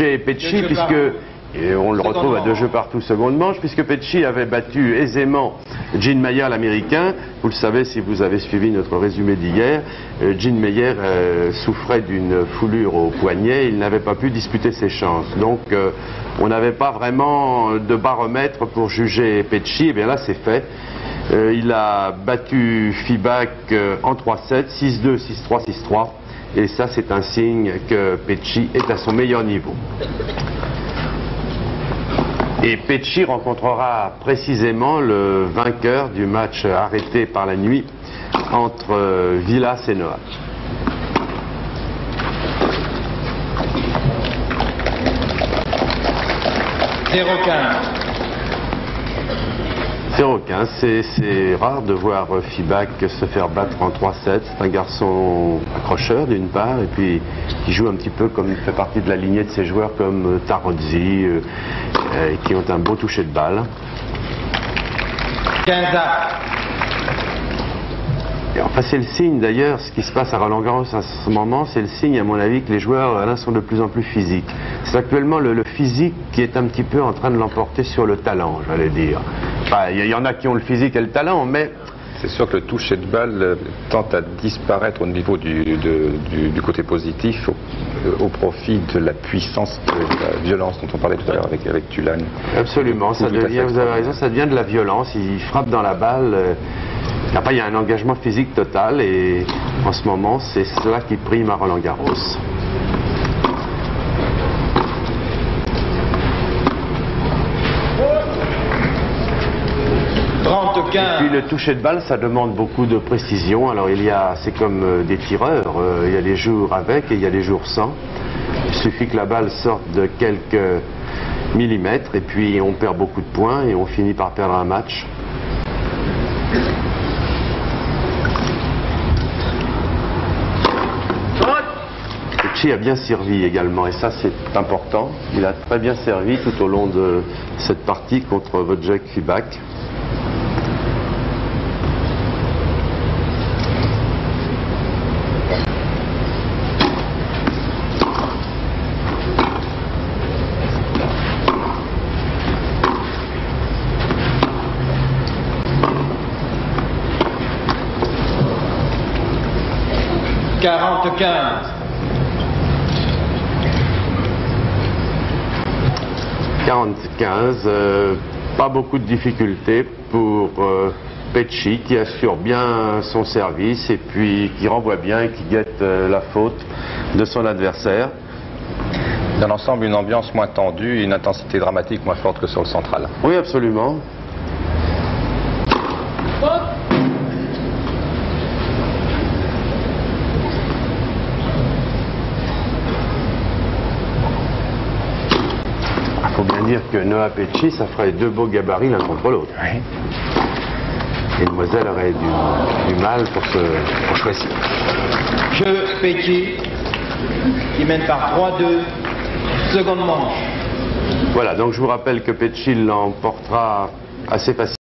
juger Pecci, puisque et on le retrouve à 2 jeux partout seconde manche, puisque Pecci avait battu aisément Gene Mayer l'américain. Vous le savez si vous avez suivi notre résumé d'hier, Gene Mayer souffrait d'une foulure au poignet, il n'avait pas pu disputer ses chances. Donc on n'avait pas vraiment de baromètre pour juger Pecci, et bien là c'est fait. Il a battu Fibac en 3-7, 6-2, 6-3, 6-3, et ça c'est un signe que Pecci est à son meilleur niveau. Et Pecci rencontrera précisément le vainqueur du match arrêté par la nuit entre Vilas et Noah. C'est rare de voir Fibac se faire battre en 3-7. C'est un garçon accrocheur d'une part, et puis qui joue un petit peu comme il fait partie de la lignée de ces joueurs comme Tarozzi, qui ont un beau toucher de balle. Et enfin c'est le signe d'ailleurs, ce qui se passe à Roland-Garros à ce moment, c'est le signe à mon avis que les joueurs là sont de plus en plus physiques. C'est actuellement le physique qui est un petit peu en train de l'emporter sur le talent, j'allais dire. Enfin, il y en a qui ont le physique et le talent, mais... C'est sûr que le toucher de balle tente à disparaître au niveau du côté positif au profit de la puissance, de la violence dont on parlait tout à l'heure avec Tulane. Absolument, ça devient, vous avez raison, ça devient de la violence, il frappe dans la balle. Après, il y a un engagement physique total et en ce moment, c'est cela qui prime à Roland-Garros. Et puis le toucher de balle, ça demande beaucoup de précision. Alors c'est comme des tireurs, il y a des jours avec et il y a des jours sans. Il suffit que la balle sorte de quelques millimètres et puis on perd beaucoup de points et on finit par perdre un match. Pecci a bien servi également et ça c'est important. Il a très bien servi tout au long de cette partie contre Wojciech Fibac. Pas beaucoup de difficultés pour Pecci qui assure bien son service et puis qui renvoie bien et qui guette la faute de son adversaire. Dans l'ensemble, une ambiance moins tendue et une intensité dramatique moins forte que sur le central. Oui, absolument. Il faut bien dire que Noah Pecci, ça ferait 2 beaux gabarits l'un contre l'autre. Oui. Et Demoiselle aurait du mal pour choisir. Jeu Pecci qui mène par 3-2, seconde manche. Voilà, donc je vous rappelle que Pecci l'emportera assez facilement.